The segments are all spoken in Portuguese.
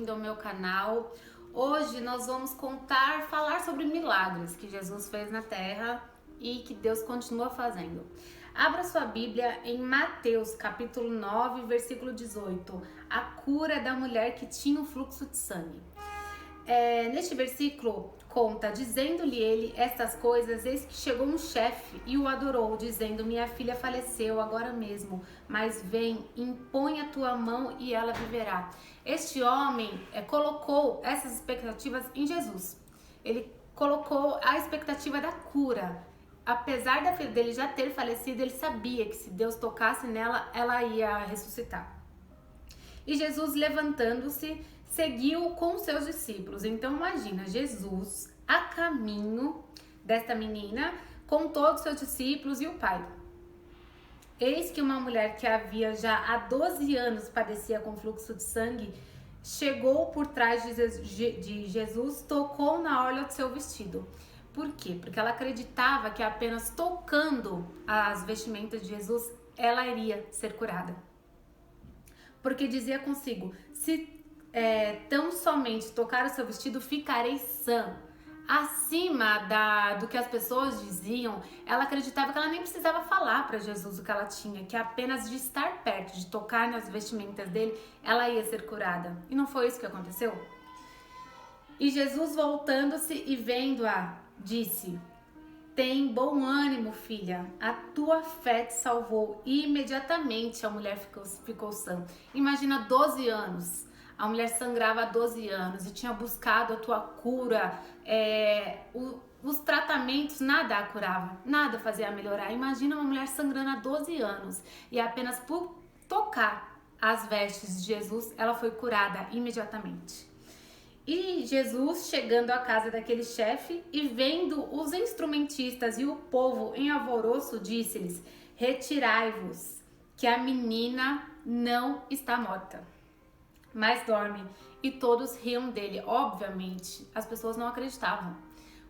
bem-vindo ao meu canal. Hoje nós vamos falar sobre milagres que Jesus fez na terra e que Deus continua fazendo. Abra sua Bíblia em Mateus capítulo 9, versículo 18, a cura da mulher que tinha um fluxo de sangue. Neste versículo conta, dizendo-lhe ele estas coisas, eis que chegou um chefe e o adorou, dizendo: minha filha faleceu agora mesmo, mas vem, impõe a tua mão e ela viverá. Este homem colocou essas expectativas em Jesus. Ele colocou a expectativa da cura. Apesar dele já ter falecido, ele sabia que se Deus tocasse nela, ela ia ressuscitar. E Jesus, levantando-se, seguiu com seus discípulos. Então imagina, Jesus a caminho desta menina com todos os seus discípulos e o pai. Eis que uma mulher que havia já há 12 anos padecia com fluxo de sangue, chegou por trás de Jesus, tocou na orla do seu vestido. Por quê? Porque ela acreditava que apenas tocando as vestimentas de Jesus, ela iria ser curada. Porque dizia consigo, se tão somente tocar o seu vestido, ficarei sã. Acima do que as pessoas diziam, ela acreditava que ela nem precisava falar para Jesus o que ela tinha, que apenas de estar perto, de tocar nas vestimentas dele, ela ia ser curada. E não foi isso que aconteceu? E Jesus, voltando-se e vendo-a, disse: tem bom ânimo, filha, a tua fé te salvou. E imediatamente a mulher ficou sã. Imagina 12 anos. A mulher sangrava há 12 anos e tinha buscado a tua cura. Os tratamentos, nada a curava, nada fazia melhorar. Imagina uma mulher sangrando há 12 anos e apenas por tocar as vestes de Jesus, ela foi curada imediatamente. E Jesus, chegando à casa daquele chefe e vendo os instrumentistas e o povo em alvoroço, disse-lhes: retirai-vos, que a menina não está morta, mas dorme. E todos riam dele. Obviamente, as pessoas não acreditavam.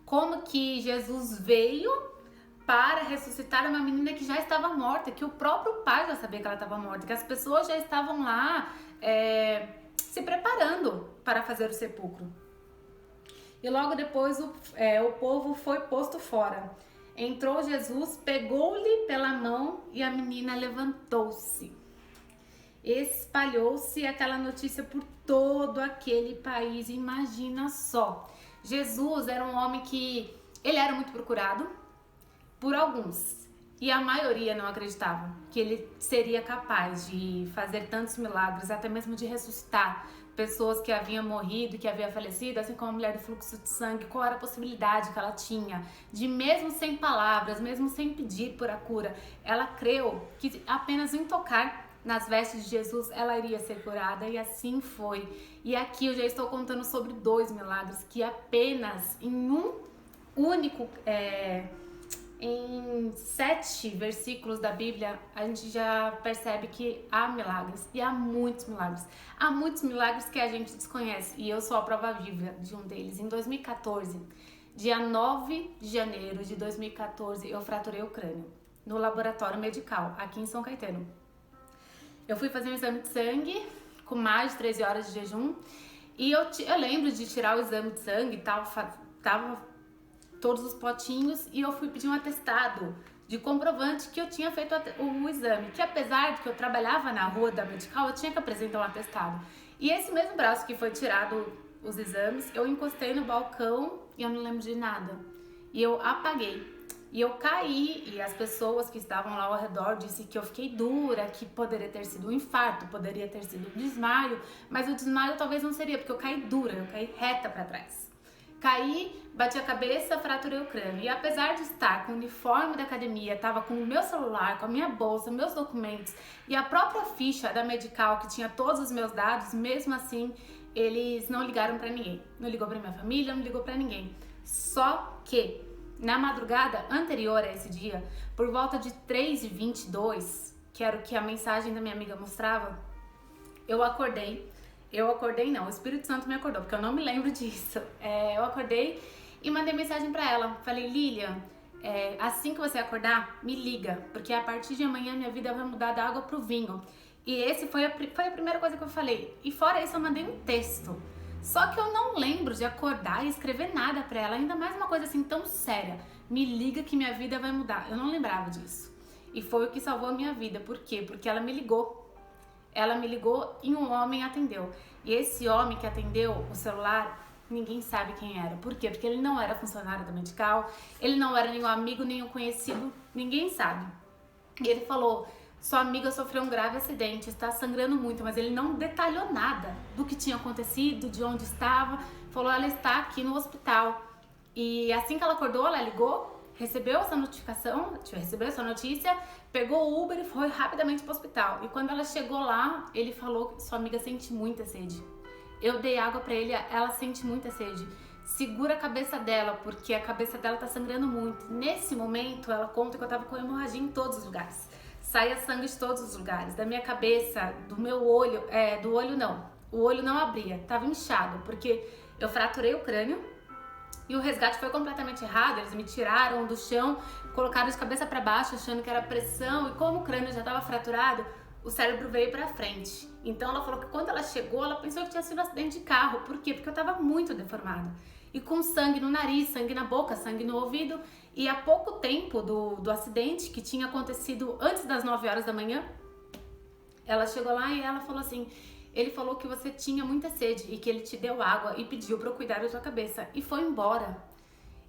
Como que Jesus veio para ressuscitar uma menina que já estava morta, que o próprio pai já sabia que ela estava morta, que as pessoas já estavam lá se preparando para fazer o sepulcro. E logo depois o povo foi posto fora. Entrou Jesus, pegou-lhe pela mão e a menina levantou-se. Espalhou-se aquela notícia por todo aquele país. Imagina só. Jesus era um homem que ele era muito procurado por alguns. E a maioria não acreditava que ele seria capaz de fazer tantos milagres, até mesmo de ressuscitar pessoas que haviam morrido, que haviam falecido, assim como a mulher do fluxo de sangue. Qual era a possibilidade que ela tinha de, mesmo sem palavras, mesmo sem pedir por a cura, ela creu que apenas em tocar nas vestes de Jesus ela iria ser curada, e assim foi. E aqui eu já estou contando sobre 2 milagres que apenas em um único em 7 versículos da Bíblia, a gente já percebe que há milagres, e há muitos milagres. Há muitos milagres que a gente desconhece, e eu sou a prova viva de um deles. Em 2014, dia 9 de janeiro de 2014, eu fraturei o crânio no laboratório medical, aqui em São Caetano. Eu fui fazer um exame de sangue com mais de 13 horas de jejum, e eu lembro de tirar o exame de sangue e tal, tava todos os potinhos, e eu fui pedir um atestado de comprovante que eu tinha feito o exame, que apesar de que eu trabalhava na rua da medical, eu tinha que apresentar um atestado. E esse mesmo braço que foi tirado os exames, eu encostei no balcão e eu não lembro de nada. E eu apaguei. E eu caí, e as pessoas que estavam lá ao redor disseram que eu fiquei dura, que poderia ter sido um infarto, poderia ter sido um desmaio, mas o desmaio talvez não seria, porque eu caí dura, eu caí reta para trás. Caí, bati a cabeça, fraturei o crânio. E apesar de estar com o uniforme da academia, estava com o meu celular, com a minha bolsa, meus documentos e a própria ficha da medical que tinha todos os meus dados, mesmo assim, eles não ligaram para ninguém. Não ligou para minha família, não ligou para ninguém. Só que na madrugada anterior a esse dia, por volta de 3h22, que era o que a mensagem da minha amiga mostrava, eu acordei não, o Espírito Santo me acordou, porque eu não me lembro disso. Eu acordei e mandei mensagem pra ela. Falei: Lilian, assim que você acordar, me liga, porque a partir de amanhã minha vida vai mudar da água pro vinho. E esse foi a primeira coisa que eu falei. E fora isso, eu mandei um texto. Só que eu não lembro de acordar e escrever nada pra ela, ainda mais uma coisa assim tão séria. Me liga que minha vida vai mudar. Eu não lembrava disso. E foi o que salvou a minha vida. Por quê? Porque ela me ligou. Ela me ligou e um homem atendeu. E esse homem que atendeu o celular, ninguém sabe quem era. Por quê? Porque ele não era funcionário da Medical, ele não era nenhum amigo, nenhum conhecido, ninguém sabe. E ele falou: sua amiga sofreu um grave acidente, está sangrando muito, mas ele não detalhou nada do que tinha acontecido, de onde estava. Falou: ela está aqui no hospital. E assim que ela acordou, ela ligou, recebeu essa notificação, recebeu essa notícia, pegou o Uber e foi rapidamente para o hospital. E quando ela chegou lá, ele falou que sua amiga sente muita sede. Eu dei água para ele, ela sente muita sede. Segura a cabeça dela, porque a cabeça dela tá sangrando muito. Nesse momento, ela conta que eu tava com hemorragia em todos os lugares. Saía sangue de todos os lugares. Da minha cabeça, do meu olho, do olho não. O olho não abria, tava inchado, porque eu fraturei o crânio e o resgate foi completamente errado. Eles me tiraram do chão, colocaram de cabeça para baixo, achando que era pressão. E como o crânio já tava fraturado, o cérebro veio pra frente. Então ela falou que quando ela chegou, ela pensou que tinha sido um acidente de carro. Por quê? Porque eu tava muito deformada. E com sangue no nariz, sangue na boca, sangue no ouvido. E há pouco tempo do acidente, que tinha acontecido antes das 9 horas da manhã, ela chegou lá e ela falou assim: ele falou que você tinha muita sede e que ele te deu água e pediu pra eu cuidar da sua cabeça. E foi embora.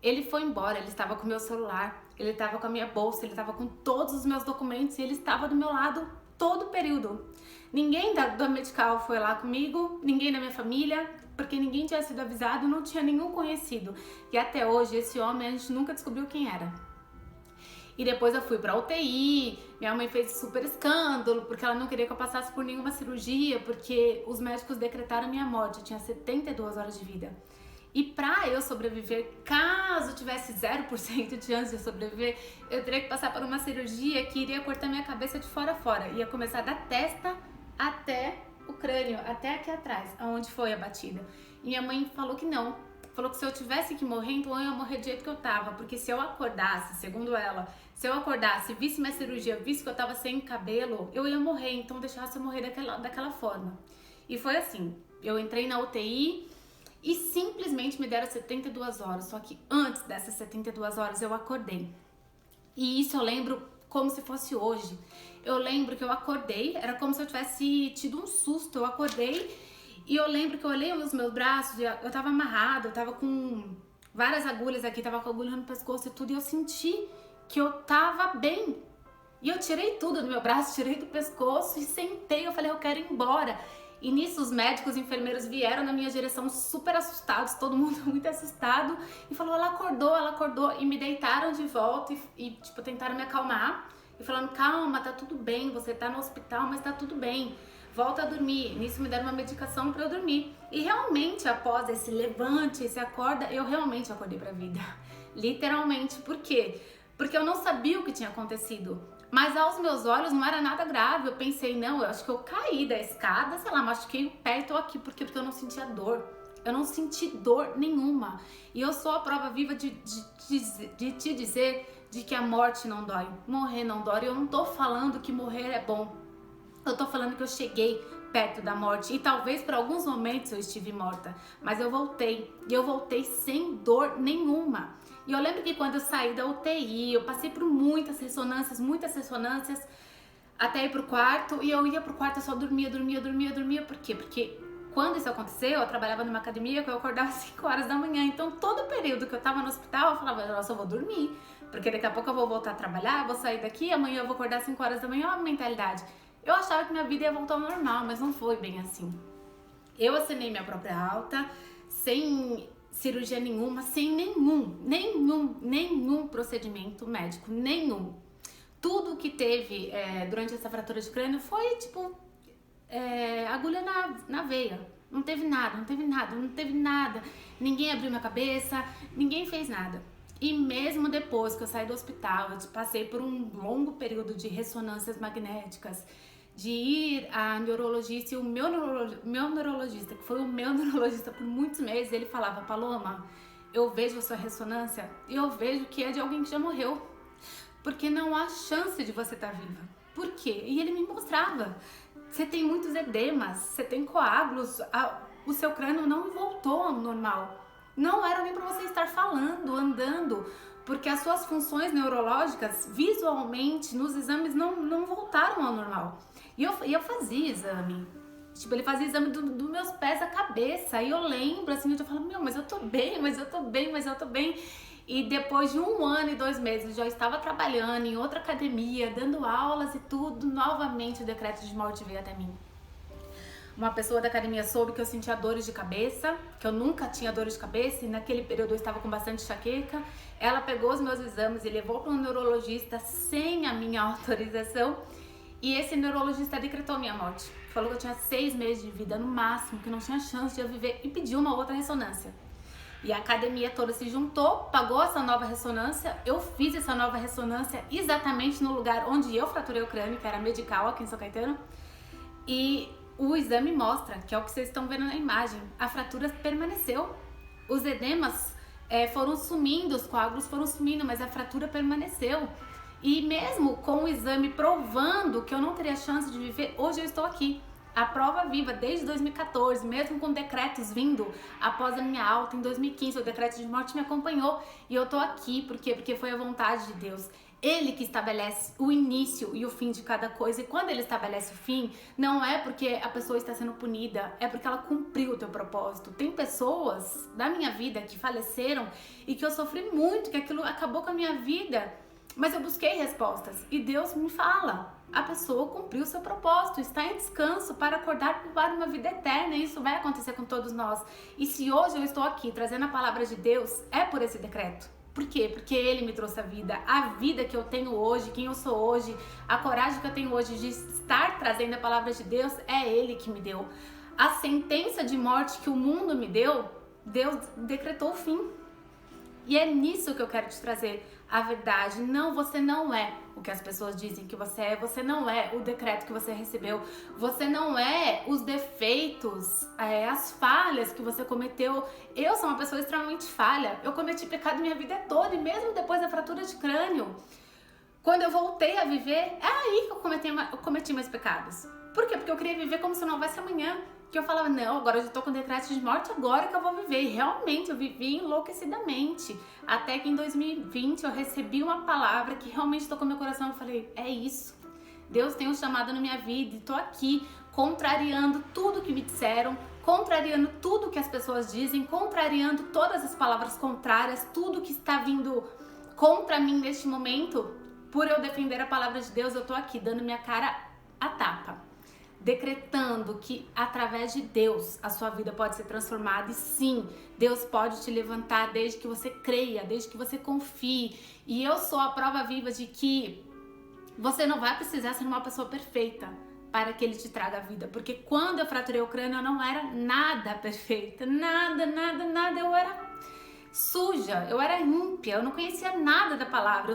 Ele foi embora, ele estava com o meu celular, ele estava com a minha bolsa, ele estava com todos os meus documentos e ele estava do meu lado todo o período. Ninguém da Medical foi lá comigo, ninguém da minha família, porque ninguém tinha sido avisado, não tinha nenhum conhecido. E até hoje, esse homem, a gente nunca descobriu quem era. E depois eu fui pra UTI, minha mãe fez super escândalo, porque ela não queria que eu passasse por nenhuma cirurgia, porque os médicos decretaram a minha morte, eu tinha 72 horas de vida. E pra eu sobreviver, caso tivesse 0% de chance de sobreviver, eu teria que passar por uma cirurgia que iria cortar minha cabeça de fora a fora. Ia começar da testa até o crânio, até aqui atrás, aonde foi a batida. E minha mãe falou que não. Falou que se eu tivesse que morrer, então eu ia morrer do jeito que eu tava. Porque se eu acordasse, segundo ela, se eu acordasse, visse minha cirurgia, visse que eu tava sem cabelo, eu ia morrer. Então deixasse eu morrer daquela forma. E foi assim, eu entrei na UTI e simplesmente me deram 72 horas. Só que antes dessas 72 horas eu acordei. E isso eu lembro como se fosse hoje. Eu lembro que eu acordei, era como se eu tivesse tido um susto. Eu acordei e eu lembro que eu olhei os meus braços, eu tava amarrada, eu tava com várias agulhas aqui, tava com agulha no pescoço e tudo, e eu senti que eu tava bem. E eu tirei tudo do meu braço, tirei do pescoço e sentei, eu falei: eu quero ir embora. E nisso os médicos e enfermeiros vieram na minha direção super assustados, todo mundo muito assustado, e falou: ela acordou, e me deitaram de volta e tipo, tentaram me acalmar, e falando: calma, tá tudo bem, você tá no hospital, mas tá tudo bem, volta a dormir. Nisso me deram uma medicação pra eu dormir. E realmente, após esse levante, esse acorda, eu realmente acordei pra vida. Literalmente. Por quê? Porque eu não sabia o que tinha acontecido. Mas aos meus olhos não era nada grave. Eu pensei: não, eu acho que eu caí da escada, sei lá, machuquei o pé e tô aqui. Por quê? Porque eu não sentia dor. Eu não senti dor nenhuma. E eu sou a prova viva de te dizer de que a morte não dói. Morrer não dói. Eu não tô falando que morrer é bom. Eu tô falando que eu cheguei perto da morte. E talvez por alguns momentos eu estive morta. Mas eu voltei. E eu voltei sem dor nenhuma. E eu lembro que quando eu saí da UTI, eu passei por muitas ressonâncias, até ir pro quarto. E eu ia pro quarto, eu só dormia. Por quê? Porque quando isso aconteceu, eu trabalhava numa academia que eu acordava às 5 horas da manhã. Então todo o período que eu tava no hospital, eu falava: eu só vou dormir. Porque daqui a pouco eu vou voltar a trabalhar, vou sair daqui, amanhã eu vou acordar às 5 horas da manhã. Olha a mentalidade. Eu achava que minha vida ia voltar ao normal, mas não foi bem assim. Eu assinei minha própria alta, sem cirurgia nenhuma, sem nenhum procedimento médico, nenhum. Tudo que teve durante essa fratura de crânio foi tipo agulha na veia. Não teve nada. Ninguém abriu minha cabeça, ninguém fez nada. E mesmo depois que eu saí do hospital, eu passei por um longo período de ressonâncias magnéticas, de ir a neurologista, e o meu neurologista, que foi o meu neurologista por muitos meses, ele falava: Paloma, eu vejo a sua ressonância e eu vejo que é de alguém que já morreu, porque não há chance de você estar viva. Por quê? E ele me mostrava Você tem muitos edemas, você tem coágulos, o seu crânio não voltou ao normal. Não era nem para você estar falando, andando, porque as suas funções neurológicas, visualmente, nos exames, não voltaram ao normal. E eu fazia exame. Tipo, ele fazia exame dos meus pés à cabeça. E eu lembro, assim, eu falo, meu, mas eu tô bem, mas eu tô bem, mas eu tô bem. E depois de 1 ano e 2 meses, já estava trabalhando em outra academia, dando aulas e tudo, novamente o decreto de morte veio até mim. Uma pessoa da academia soube que eu sentia dores de cabeça, que eu nunca tinha dores de cabeça, e naquele período eu estava com bastante enxaqueca. Ela pegou os meus exames e levou para um neurologista sem a minha autorização, e esse neurologista decretou minha morte. Falou que eu tinha 6 meses de vida no máximo, que não tinha chance de eu viver, e pediu uma outra ressonância. E a academia toda se juntou, pagou essa nova ressonância. Eu fiz essa nova ressonância exatamente no lugar onde eu fraturei o crânio, que era Medical, aqui em São Caetano. E o exame mostra, que é o que vocês estão vendo na imagem, a fratura permaneceu. Os edemas foram sumindo, os coágulos foram sumindo, mas a fratura permaneceu. E mesmo com o exame provando que eu não teria chance de viver, hoje eu estou aqui. A prova viva desde 2014, mesmo com decretos vindo após a minha alta em 2015, o decreto de morte me acompanhou e eu tô aqui, por quê? Porque foi a vontade de Deus. Ele que estabelece o início e o fim de cada coisa, e quando ele estabelece o fim, não é porque a pessoa está sendo punida, é porque ela cumpriu o teu propósito. Tem pessoas da minha vida que faleceram e que eu sofri muito, que aquilo acabou com a minha vida, mas eu busquei respostas e Deus me fala. A pessoa cumpriu o seu propósito, está em descanso para acordar para uma vida eterna, e isso vai acontecer com todos nós. E se hoje eu estou aqui trazendo a palavra de Deus, é por esse decreto. Por quê? Porque Ele me trouxe a vida que eu tenho hoje, quem eu sou hoje, a coragem que eu tenho hoje de estar trazendo a palavra de Deus, é Ele que me deu. A sentença de morte que o mundo me deu, Deus decretou o fim. E é nisso que eu quero te trazer a verdade. Não, você não é o que as pessoas dizem que você não é o decreto que você recebeu, você não é os defeitos, as falhas que você cometeu. Eu sou uma pessoa extremamente falha, eu cometi pecado minha vida toda, e mesmo depois da fratura de crânio, quando eu voltei a viver, é aí que eu cometi meus pecados. Por quê? Porque eu queria viver como se não houvesse amanhã. Que eu falava, não, agora eu já tô com decreto de morte, agora que eu vou viver. E realmente eu vivi enlouquecidamente. Até que em 2020 eu recebi uma palavra que realmente tocou meu coração. Eu falei, é isso. Deus tem um chamado na minha vida e tô aqui contrariando tudo que me disseram, contrariando tudo que as pessoas dizem, contrariando todas as palavras contrárias, tudo que está vindo contra mim neste momento. Por eu defender a palavra de Deus, eu tô aqui dando minha cara a tapa, decretando que através de Deus a sua vida pode ser transformada. E sim, Deus pode te levantar desde que você creia, desde que você confie. E eu sou a prova viva de que você não vai precisar ser uma pessoa perfeita para que Ele te traga a vida. Porque quando eu fraturei o crânio eu não era nada perfeita, nada, eu era suja, eu era ímpia, eu não conhecia nada da palavra.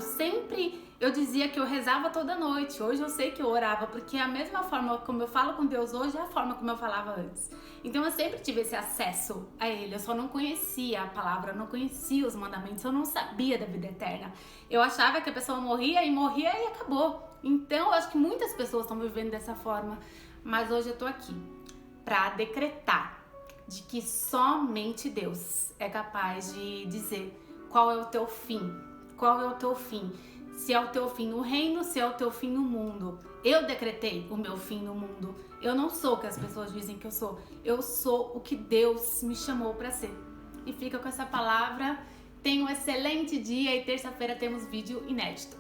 Eu dizia que eu rezava toda noite. Hoje eu sei que eu orava, porque a mesma forma como eu falo com Deus hoje é a forma como eu falava antes. Então eu sempre tive esse acesso a Ele. Eu só não conhecia a palavra, eu não conhecia os mandamentos, eu não sabia da vida eterna. Eu achava que a pessoa morria e acabou. Então eu acho que muitas pessoas estão vivendo dessa forma. Mas hoje eu tô aqui para decretar de que somente Deus é capaz de dizer qual é o teu fim. Qual é o teu fim? Se é o teu fim no reino, se é o teu fim no mundo. Eu decretei o meu fim no mundo. Eu não sou o que as pessoas dizem que eu sou. Eu sou o que Deus me chamou para ser. E fica com essa palavra. Tenha um excelente dia e terça-feira temos vídeo inédito.